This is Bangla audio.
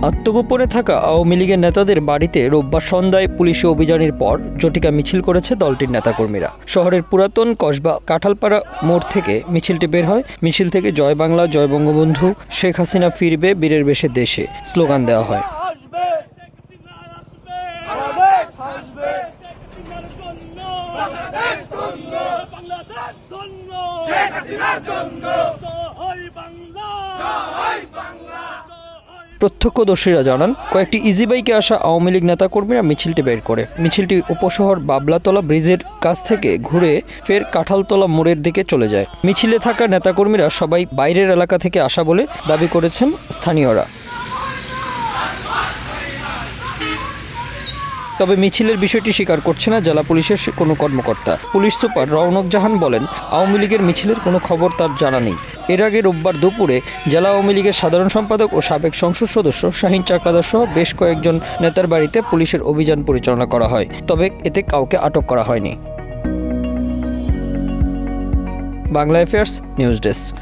আত্মগোপনে থাকা আওয়ামী লীগের নেতাদের বাড়িতে রোববার সন্ধ্যায় পুলিশি অভিযানের পর জটিকা মিছিল করেছে দলটির নেতাকর্মীরা। শহরের পুরাতন কসবা কাঁঠালপাড়া মোড় থেকে মিছিলটি বের হয়। মিছিল থেকে জয় বাংলা, জয় বঙ্গবন্ধু, শেখ হাসিনা ফিরবে, বীরের বেশে দেশে স্লোগান দেওয়া হয়। প্রত্যক্ষদর্শীরা জানান, কয়েকটি ইজি বাইকে আসা আওয়ামী লীগ নেতাকর্মীরা মিছিলটি বের করে। মিছিলটি উপশহর বাবলাতলা ব্রিজের কাছ থেকে ঘুরে ফের কাঁঠালতলা মোড়ের দিকে চলে যায়। মিছিলে থাকা নেতাকর্মীরা সবাই বাইরের এলাকা থেকে আসা বলে দাবি করেছেন স্থানীয়রা। তবে মিছিলের বিষয়টি স্বীকার করছে না জেলা পুলিশের কোনো কর্মকর্তা। পুলিশ সুপার রওনক জাহান বলেন, আওয়ামী লীগের মিছিলের কোনো খবর তার জানা নেই। এর আগে রোববার দুপুরে জেলা আওয়ামী লীগের সাধারণ সম্পাদক ও সাবেক সংসদ সদস্য শাহীন চাকলাদার সহ বেশ কয়েকজন নেতার বাড়িতে পুলিশের অভিযান পরিচালনা করা হয়, তবে এতে কাউকে আটক করা হয়নি। Bangla affairs news desk.